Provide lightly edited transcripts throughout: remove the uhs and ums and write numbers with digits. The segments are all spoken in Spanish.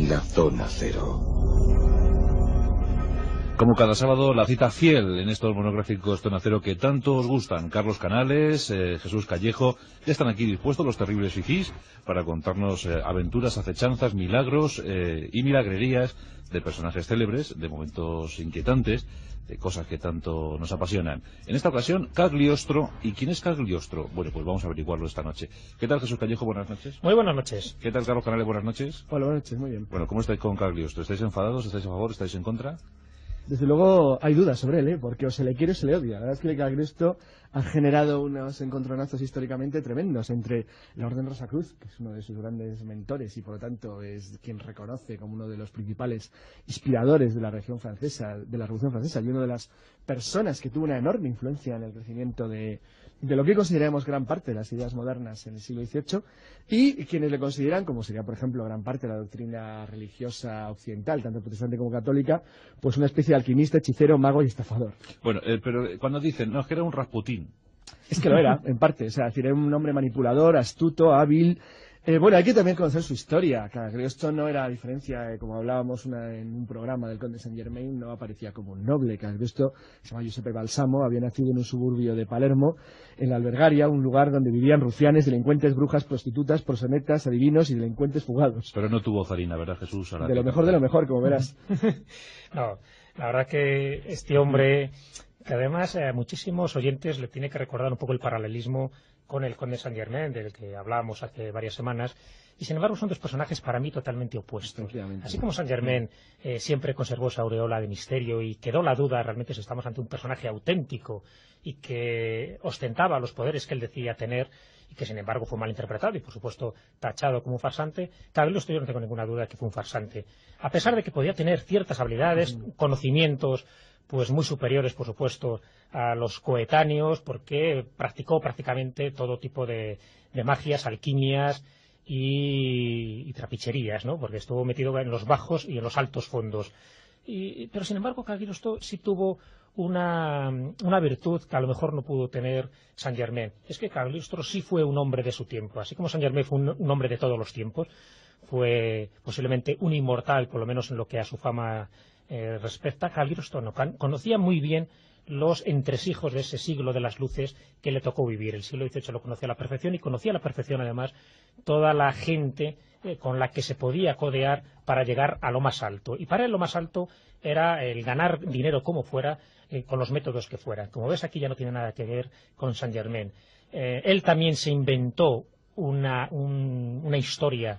en la Zona Cero. Como cada sábado, la cita fiel en estos monográficos Zona Cero que tanto os gustan. Carlos Canales, Jesús Callejo, ya están aquí dispuestos los terribles fifís para contarnos aventuras, acechanzas, milagros y milagrerías de personajes célebres, de momentos inquietantes, de cosas que tanto nos apasionan. En esta ocasión, Cagliostro. ¿Y quién es Cagliostro? Bueno, pues vamos a averiguarlo esta noche. ¿Qué tal, Jesús Callejo? Buenas noches. Muy buenas noches. ¿Qué tal, Carlos Canales? Buenas noches. Hola, buenas noches, muy bien. Bueno, ¿cómo estáis con Cagliostro? ¿Estáis enfadados? ¿Estáis a favor? ¿Estáis en contra? Desde luego hay dudas sobre él, porque o se le quiere o se le odia. La verdad es que Cagliostro ha generado unos encontronazos históricamente tremendos entre la Orden Rosacruz, que es uno de sus grandes mentores y por lo tanto es quien reconoce como uno de los principales inspiradores de la región francesa, de la Revolución Francesa, y una de las personas que tuvo una enorme influencia en el crecimiento de lo que consideramos gran parte de las ideas modernas en el siglo XVIII, y quienes le consideran, como sería por ejemplo gran parte de la doctrina religiosa occidental, tanto protestante como católica, pues una especie de alquimista, hechicero, mago y estafador. Bueno, pero cuando dicen, no, es que era un Rasputín. Es que lo era, en parte, o sea, es decir, era un hombre manipulador, astuto, hábil. Bueno, hay que también conocer su historia. Cagliostro no era, a diferencia, como hablábamos en un programa del conde Saint Germain, no aparecía como un noble. Cagliostro, se llama Giuseppe Balsamo, había nacido en un suburbio de Palermo, en la Albergaria, un lugar donde vivían rufianes, delincuentes, brujas, prostitutas, proxenetas, adivinos y delincuentes fugados. Pero no tuvo zarina, ¿verdad, Jesús? De lo mejor, como verás. No, la verdad que este hombre, que además a muchísimos oyentes le tiene que recordar un poco el paralelismo con el conde Saint Germain, del que hablábamos hace varias semanas, y sin embargo son dos personajes para mí totalmente opuestos. Así como Saint Germain siempre conservó esa aureola de misterio y quedó la duda realmente si estamos ante un personaje auténtico y que ostentaba los poderes que él decía tener y que sin embargo fue mal interpretado y por supuesto tachado como un farsante, Cagliostro yo no tengo ninguna duda de que fue un farsante. A pesar de que podía tener ciertas habilidades, conocimientos pues muy superiores, por supuesto, a los coetáneos, porque practicó prácticamente todo tipo de magias, alquimias y trapicherías, ¿no? Porque estuvo metido en los bajos y en los altos fondos. Pero sin embargo, Cagliostro sí tuvo una virtud que a lo mejor no pudo tener Saint Germain. Es que Cagliostro sí fue un hombre de su tiempo, así como Saint Germain fue un hombre de todos los tiempos, fue posiblemente un inmortal, por lo menos en lo que a su fama respecta. Cagliostro no conocía muy bien los entresijos de ese siglo de las luces que le tocó vivir. El siglo XVIII lo conocía a la perfección y conocía a la perfección además toda la gente con la que se podía codear para llegar a lo más alto. Y para él lo más alto era el ganar dinero como fuera, con los métodos que fueran. Como ves, aquí ya no tiene nada que ver con Saint Germain. Él también se inventó una historia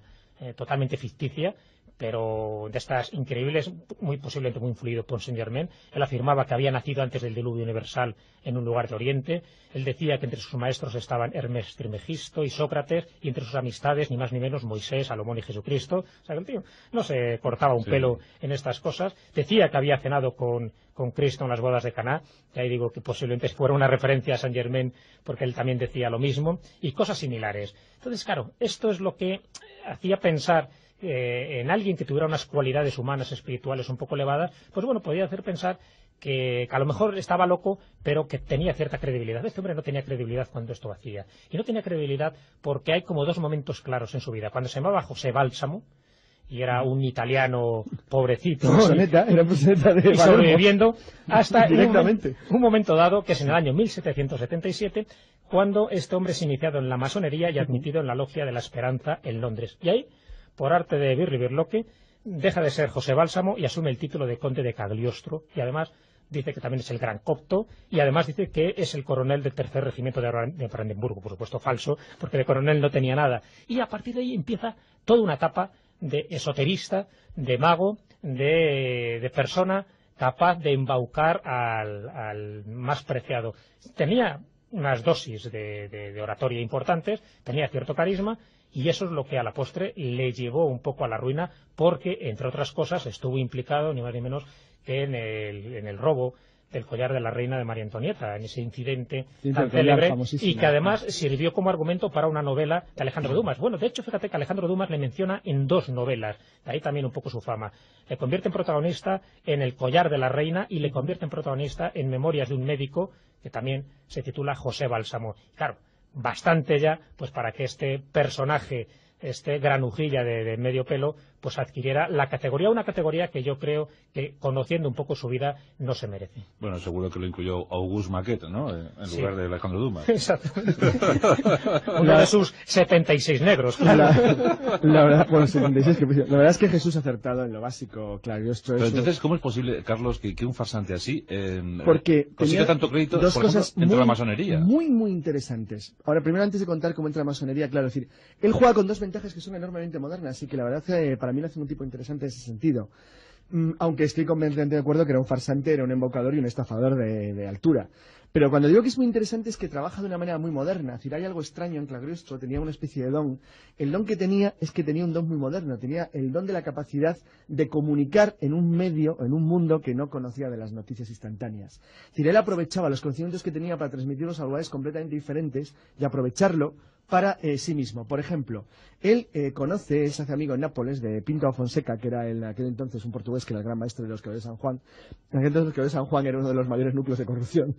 totalmente ficticia, pero de estas increíbles, muy posiblemente muy influido por Saint Germain. Él afirmaba que había nacido antes del diluvio universal en un lugar de Oriente. Él decía que entre sus maestros estaban Hermes Trismegisto y Sócrates, y entre sus amistades ni más ni menos Moisés, Salomón y Jesucristo. O sea, que el tío no se cortaba un pelo en estas cosas. Decía que había cenado con Cristo en las bodas de Caná, que ahí digo que posiblemente fuera una referencia a Saint Germain, porque él también decía lo mismo, y cosas similares. Entonces, claro, esto es lo que hacía pensar en alguien que tuviera unas cualidades humanas, espirituales un poco elevadas, pues bueno, podía hacer pensar que a lo mejor estaba loco, pero que tenía cierta credibilidad. Este hombre no tenía credibilidad cuando esto hacía. Y no tenía credibilidad porque hay como dos momentos claros en su vida. Cuando se llamaba José Bálsamo, y era un italiano pobrecito, y sobreviviendo, hasta un momento dado, que es en el año 1777, cuando este hombre es iniciado en la masonería y admitido en la Logia de la Esperanza en Londres. Y ahí, por arte de Birri Birloque, deja de ser José Bálsamo y asume el título de conde de Cagliostro, y además dice que también es el gran copto, y además dice que es el coronel del tercer regimiento de Brandenburgo, por supuesto falso, porque de coronel no tenía nada. Y a partir de ahí empieza toda una etapa de esoterista, de mago, de persona capaz de embaucar al más preciado. Tenía unas dosis de oratoria importantes, tenía cierto carisma, y eso es lo que a la postre le llevó un poco a la ruina, porque, entre otras cosas, estuvo implicado, ni más ni menos, que en el robo del collar de la reina de María Antonieta, en ese incidente tan célebre, y que además sirvió como argumento para una novela de Alejandro Dumas. Bueno, de hecho, fíjate que Alejandro Dumas le menciona en dos novelas, de ahí también un poco su fama. Le convierte en protagonista en El collar de la reina y le convierte en protagonista en Memorias de un médico, que también se titula José Bálsamo. Claro, bastante ya pues para que este personaje, este granujilla de medio pelo, pues adquiriera la categoría, una categoría que yo creo que, conociendo un poco su vida, no se merece. Bueno, seguro que lo incluyó Auguste Maquet, ¿no? En lugar de Alejandro Dumas. Exactamente. Uno de sus 76 negros. La verdad, bueno, 76, la verdad es que Jesús ha acertado en lo básico, claro. Pero entonces, ¿cómo es posible, Carlos, que un farsante así porque consiga tanto crédito, dos por cosas ejemplo, entre la masonería? Muy, muy interesantes. Ahora, primero, antes de contar cómo entra la masonería, claro, es decir, él juega con dos ventajas que son enormemente modernas, así que la verdad para mí lo hace un tipo interesante en ese sentido. Aunque estoy completamente de acuerdo que era un farsante, era un embaucador y un estafador de altura. Pero cuando digo que es muy interesante es que trabaja de una manera muy moderna. Es decir, hay algo extraño en Cagliostro, tenía una especie de don. El don que tenía es que tenía un don muy moderno, tenía el don de la capacidad de comunicar en un medio, en un mundo que no conocía de las noticias instantáneas. Es decir, él aprovechaba los conocimientos que tenía para transmitirlos a lugares completamente diferentes y aprovecharlo para sí mismo. Por ejemplo, él se hace amigo en Nápoles de Pinto Fonseca, que era en aquel entonces un portugués que era el gran maestro de los Caballeros de San Juan. En aquel entonces los Caballeros de San Juan era uno de los mayores núcleos de corrupción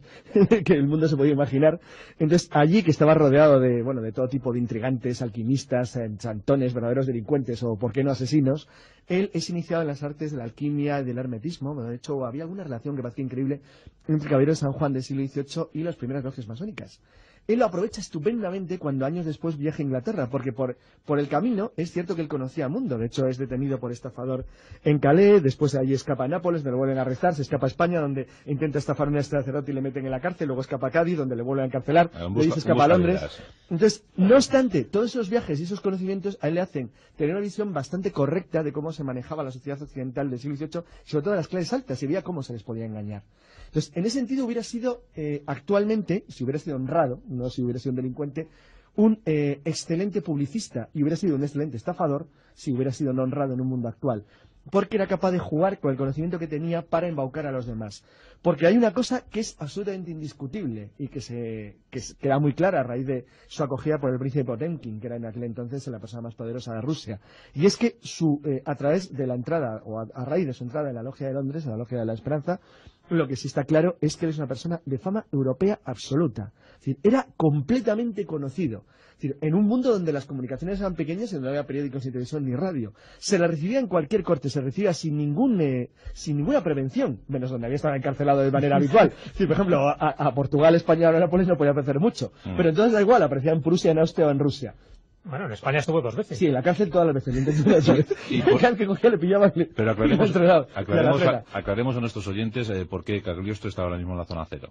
que el mundo se podía imaginar. Entonces, allí, que estaba rodeado de todo tipo de intrigantes, alquimistas, chantones, verdaderos delincuentes o, por qué no, asesinos, él es iniciado en las artes de la alquimia y del hermetismo. Bueno, de hecho, había alguna relación que parecía increíble entre Caballeros de San Juan del siglo XVIII y las primeras logias masónicas. Él lo aprovecha estupendamente cuando años después viaja a Inglaterra, porque por el camino es cierto que él conocía a Mundo. De hecho, es detenido por estafador en Calais, después de allí escapa a Nápoles, donde lo vuelven a arrestar, se escapa a España, donde intenta estafar a un sacerdote y le meten en la cárcel, luego escapa a Cádiz, donde le vuelven a encarcelar, de ahí se escapa a Londres. Entonces, no obstante, todos esos viajes y esos conocimientos a él le hacen tener una visión bastante correcta de cómo se manejaba la sociedad occidental del siglo XVIII, sobre todo de las clases altas, y veía cómo se les podía engañar. Entonces, en ese sentido hubiera sido, actualmente, si hubiera sido honrado, no si hubiera sido un delincuente, un excelente publicista y hubiera sido un excelente estafador si hubiera sido no honrado en un mundo actual. Porque era capaz de jugar con el conocimiento que tenía para embaucar a los demás. Porque hay una cosa que es absolutamente indiscutible y que queda muy clara a raíz de su acogida por el príncipe Potemkin, que era en aquel entonces la persona más poderosa de Rusia. Y es que a través de la entrada, o a raíz de su entrada en la Logia de Londres, en la Logia de la Esperanza, lo que sí está claro es que él es una persona de fama europea absoluta. Es decir, era completamente conocido. Es decir, en un mundo donde las comunicaciones eran pequeñas y donde no había periódicos, ni televisión, ni radio. Se la recibía en cualquier corte, se recibía sin ninguna prevención, menos donde había estado encarcelado de manera habitual. Es decir, por ejemplo, a Portugal, España o Nápoles no podía aparecer mucho. Pero entonces da igual, aparecía en Prusia, en Austria o en Rusia. Bueno, en España estuvo 2 veces. Sí, en la cárcel todas las veces. Cada vez que cogía le pillaba. Pero aclaremos a nuestros oyentes por qué Cagliostro está ahora mismo en la zona cero.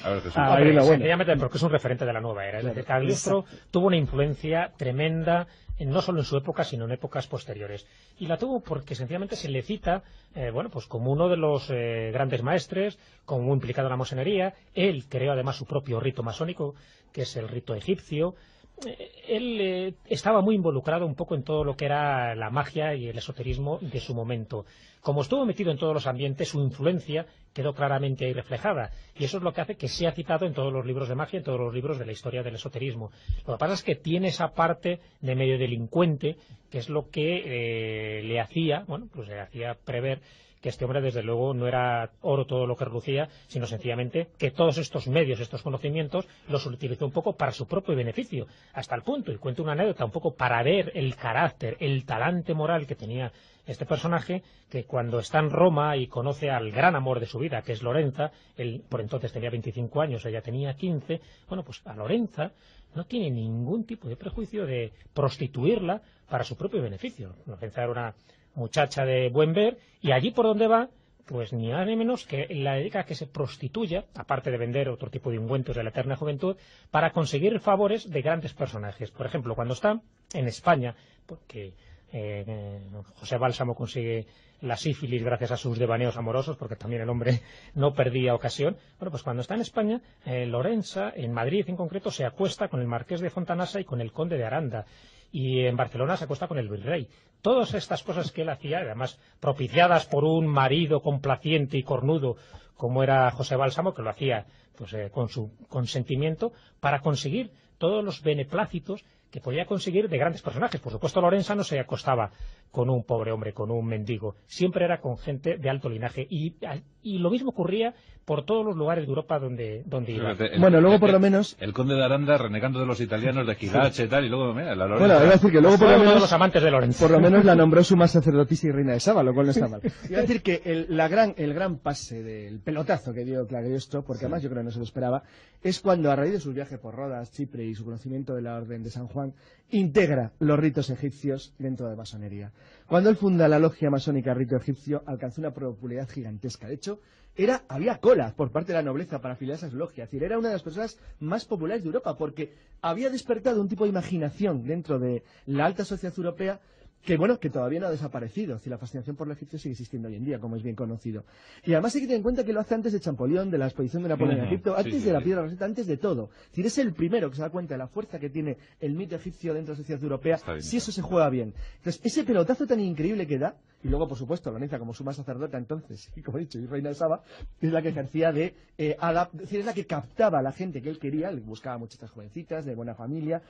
A ver, Jesús. Sencillamente porque es un referente de la nueva era. Es decir, Cagliostro tuvo una influencia tremenda, no solo en su época, sino en épocas posteriores. Y la tuvo porque sencillamente se le cita, pues como uno de los grandes maestres, como muy implicado en la masonería. Él creó además su propio rito masónico, que es el rito egipcio. Él estaba muy involucrado un poco en todo lo que era la magia y el esoterismo de su momento. Como estuvo metido en todos los ambientes, su influencia quedó claramente ahí reflejada. Y eso es lo que hace que sea citado en todos los libros de magia, en todos los libros de la historia del esoterismo. Lo que pasa es que tiene esa parte de medio delincuente, que es lo que le hacía prever que este hombre, desde luego, no era oro todo lo que relucía, sino sencillamente que todos estos medios, estos conocimientos, los utilizó un poco para su propio beneficio, hasta el punto, y cuento una anécdota, un poco para ver el carácter, el talante moral que tenía este personaje, que cuando está en Roma y conoce al gran amor de su vida, que es Lorenza, él por entonces tenía 25 años, ella tenía 15, bueno, pues a Lorenza no tiene ningún tipo de prejuicio de prostituirla para su propio beneficio. Lorenza era una muchacha de buen ver, y allí por donde va, pues ni más ni menos que la dedica a que se prostituya, aparte de vender otro tipo de ungüentos de la eterna juventud, para conseguir favores de grandes personajes. Por ejemplo, cuando está en España, porque José Bálsamo consigue la sífilis gracias a sus devaneos amorosos, porque también el hombre no perdía ocasión. Bueno, pues cuando está en España, Lorenza, en Madrid en concreto, se acuesta con el marqués de Fontanassa y con el conde de Aranda, y en Barcelona se acuesta con el virrey. Todas estas cosas que él hacía, además propiciadas por un marido complaciente y cornudo como era José Bálsamo, que lo hacía pues con su consentimiento, para conseguir todos los beneplácitos que podía conseguir de grandes personajes. Por supuesto, Lorenza no se acostaba con un pobre hombre, con un mendigo. Siempre era con gente de alto linaje. Y lo mismo ocurría por todos los lugares de Europa donde iba. Bueno, luego por lo menos... El conde de Aranda renegando de los italianos, de Gilache y tal, y luego, mira, la Lorenza... Bueno, iba a decir que luego por lo menos... los amantes de Lorenzo. Por lo menos la nombró suma sacerdotisa y reina de Saba, lo cual no está mal. Iba a decir que el gran pase del pelotazo que dio Cagliostro, porque además yo creo que no se lo esperaba, es cuando a raíz de sus viajes por Rodas, Chipre y su conocimiento de la Orden de San Juan, integra los ritos egipcios dentro de la masonería. Cuando él funda la logia masónica Rito Egipcio, alcanzó una popularidad gigantesca. De hecho, había cola por parte de la nobleza para afiliarse a su logia. Es decir, era una de las personas más populares de Europa porque había despertado un tipo de imaginación dentro de la alta sociedad europea que bueno, que todavía no ha desaparecido. Es decir, la fascinación por lo egipcio sigue existiendo hoy en día, como es bien conocido. Y además hay que tener en cuenta que lo hace antes de Champollion, de la exposición de Napoleón en Egipto, antes de la piedra roseta, antes de todo. Es decir, es el primero que se da cuenta de la fuerza que tiene el mito egipcio dentro de la sociedad europea, si eso se juega bien. Entonces, ese pelotazo tan increíble que da, y luego, por supuesto, Lorenza como suma sacerdota, entonces, y como he dicho, y reina de Saba, es la que ejercía es decir, es la que captaba a la gente que él quería, él buscaba muchachas jovencitas, de buena familia,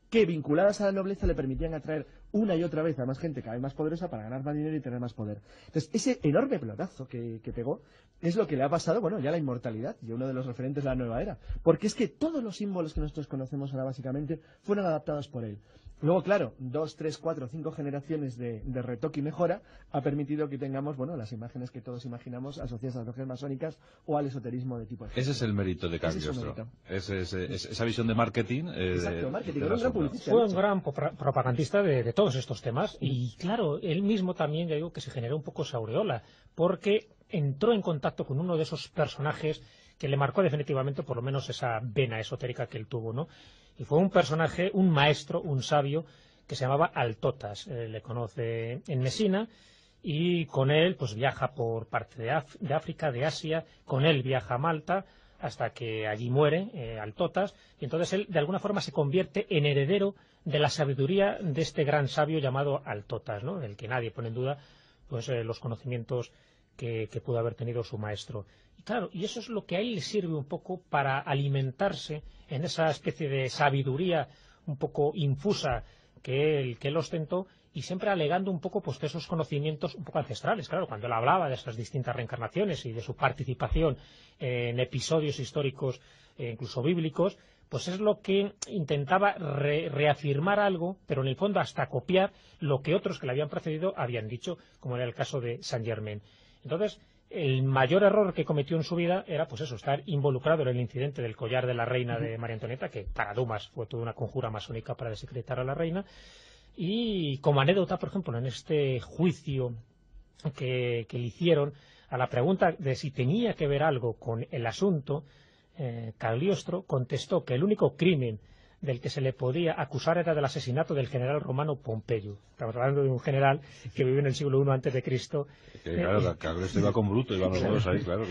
que vinculadas a la nobleza le permitían atraer una y otra vez a más gente cada vez más poderosa para ganar más dinero y tener más poder. Entonces, ese enorme pelotazo que pegó es lo que le ha pasado, bueno, ya la inmortalidad y uno de los referentes de la nueva era. Porque es que todos los símbolos que nosotros conocemos ahora básicamente fueron adaptados por él. Luego, claro, 2, 3, 4, 5 generaciones de retoque y mejora ha permitido que tengamos, bueno, las imágenes que todos imaginamos asociadas a las logias masónicas o al esoterismo de tipo. Ese es el mérito de Cagliostro. Esa visión de marketing. Exacto, marketing. Era un gran publicista. Fue un gran propagandista de todos estos temas y, claro, él mismo también, ya digo, que se generó un poco esa aureola, porque entró en contacto con uno de esos personajes que le marcó definitivamente, por lo menos, esa vena esotérica que él tuvo, ¿no? Y fue un personaje, un maestro, un sabio, que se llamaba Altotas. Le conoce en Mesina y con él pues viaja por parte de África, de Asia, con él viaja a Malta hasta que allí muere Altotas, y entonces él de alguna forma se convierte en heredero de la sabiduría de este gran sabio llamado Altotas, ¿no? Del que nadie pone en duda pues los conocimientos que pudo haber tenido su maestro. Y claro, y eso es lo que a él le sirve un poco para alimentarse en esa especie de sabiduría un poco infusa que él ostentó, y siempre alegando un poco pues de esos conocimientos un poco ancestrales. Claro, cuando él hablaba de esas distintas reencarnaciones y de su participación en episodios históricos incluso bíblicos, pues es lo que intentaba reafirmar algo, pero en el fondo hasta copiar lo que otros que le habían precedido habían dicho, como era el caso de Saint Germain. Entonces, el mayor error que cometió en su vida era, pues eso, estar involucrado en el incidente del collar de la reina de María Antonieta, que para Dumas fue toda una conjura masónica para desacreditar a la reina. Y como anécdota, por ejemplo, en este juicio que le hicieron, a la pregunta de si tenía que ver algo con el asunto, Cagliostro contestó que el único crimen del que se le podía acusar era del asesinato del general romano Pompeyo. Estamos hablando de un general que vivió en el siglo I a.C. Claro, Cagliostro iba con Bruto, iban los dos ahí, claro.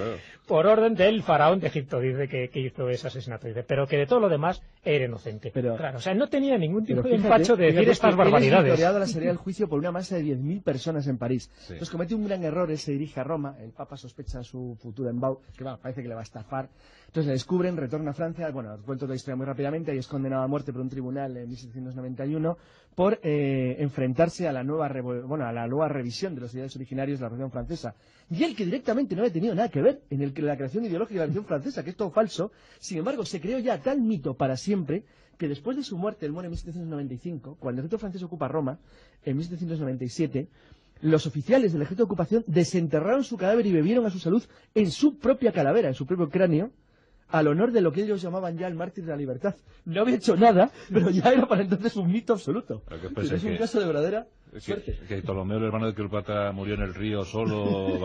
Por orden del faraón de Egipto, dice que hizo ese asesinato, dice, pero que de todo lo demás era inocente. Pero, claro, o sea, no tenía ningún tipo de empacho de decir estas barbaridades. Él es la salida del juicio por una masa de 10.000 personas en París. Sí. Entonces comete un gran error, él se dirige a Roma, el Papa sospecha su futuro embau, que parece que le va a estafar. Entonces le descubren, retorna a Francia, bueno, cuento la historia muy rápidamente, y es condenado a muerte por un tribunal en 1791 por enfrentarse a la nueva revisión de los ideales originarios de la Revolución Francesa. Y él, que directamente no había tenido nada que ver en la creación ideológica de la Revolución Francesa, que es todo falso, sin embargo, se creó ya tal mito para siempre que después de su muerte, él muere en 1795, cuando el ejército francés ocupa Roma, en 1797, los oficiales del ejército de ocupación desenterraron su cadáver y bebieron a su salud en su propia calavera, en su propio cráneo, al honor de lo que ellos llamaban ya el mártir de la libertad. No había hecho nada, pero ya era para entonces un mito absoluto. Es un caso de verdadera suerte. Que Ptolomeo, el hermano de Cleopatra, murió en el río solo.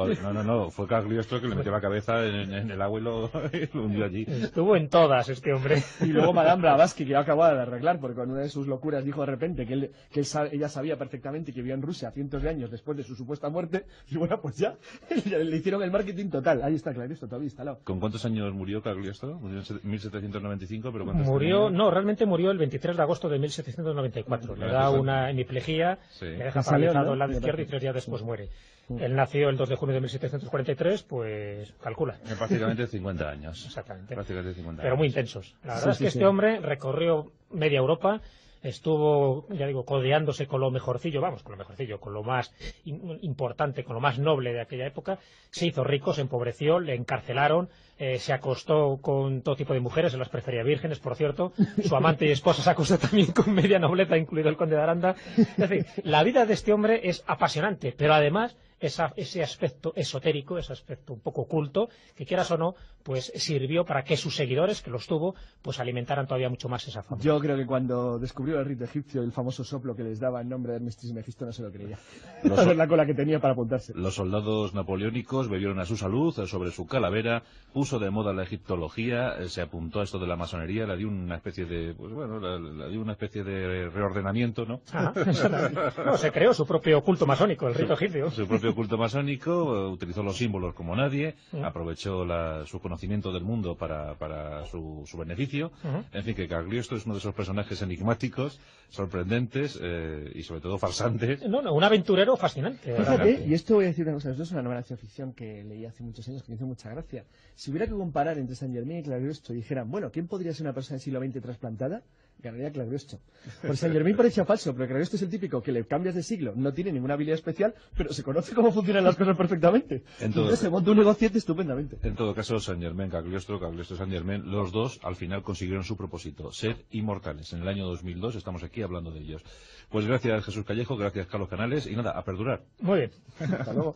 No, fue Cagliostro que le metió la cabeza en el agua y lo hundió allí. Estuvo en todas este hombre. Y luego Madame Blavatsky, que acababa de arreglar, porque con una de sus locuras dijo de repente que ella sabía perfectamente que vivía en Rusia cientos de años después de su supuesta muerte, y bueno, pues ya le hicieron el marketing total. Ahí está, Claristo, todavía instalado. ¿Con cuántos años murió Cagliostro? Murió en 1795, pero ¿cuántos realmente murió el 23 de agosto de 1794. Le da una hemiplegia, le deja paralizado el lado izquierdo y 3 días después muere. Él nació el 2 de junio de 1743, pues calcula. Prácticamente 50 años. Exactamente. Prácticamente 50 años. Pero muy intensos. La verdad es que este hombre recorrió media Europa, estuvo, ya digo, codeándose con lo mejorcillo, con lo más importante, con lo más noble de aquella época, se hizo rico, se empobreció, le encarcelaron, se acostó con todo tipo de mujeres, se las prefería vírgenes, por cierto, su amante y esposa se acostó también con media nobleza, incluido el conde de Aranda. Es decir, la vida de este hombre es apasionante, pero además ese aspecto esotérico, ese aspecto un poco oculto, que quieras o no, pues sirvió para que sus seguidores, que los tuvo, pues alimentaran todavía mucho más esa fama. Yo creo que cuando descubrió el rito egipcio, el famoso soplo que les daba el nombre de Hermes Trismegisto, no se lo creía. La cola que tenía para apuntarse. Los soldados napoleónicos bebieron a su salud sobre su calavera, puso de moda la egiptología, se apuntó a esto de la masonería, le dio una especie de, pues bueno, le dio una especie de reordenamiento, ¿no? No, se creó su propio culto masónico, el rito egipcio. Su propio culto masónico, utilizó los símbolos como nadie, aprovechó su conocimiento del mundo para su beneficio. En fin, que Cagliostro es uno de esos personajes enigmáticos, sorprendentes y sobre todo farsantes. No, un aventurero fascinante. Fíjate, y esto voy a decir una cosa, esto es una novela de ciencia ficción que leí hace muchos años, que me hizo mucha gracia. Si hubiera que comparar entre Saint Germain y Cagliostro y dijeran, bueno, ¿quién podría ser una persona del siglo XX trasplantada? Ganaría Cagliostro. Por Saint Germain parecía falso, pero Cagliostro es el típico que le cambias de siglo, no tiene ninguna habilidad especial, pero se conoce cómo funcionan las cosas perfectamente. Entonces se monta un negociete estupendamente. En todo caso, Saint Germain, Cagliostro, Saint Germain, los dos al final consiguieron su propósito, ser inmortales. En el año 2002 estamos aquí hablando de ellos. Pues gracias Jesús Callejo, gracias Carlos Canales y nada, a perdurar. Muy bien. Hasta luego.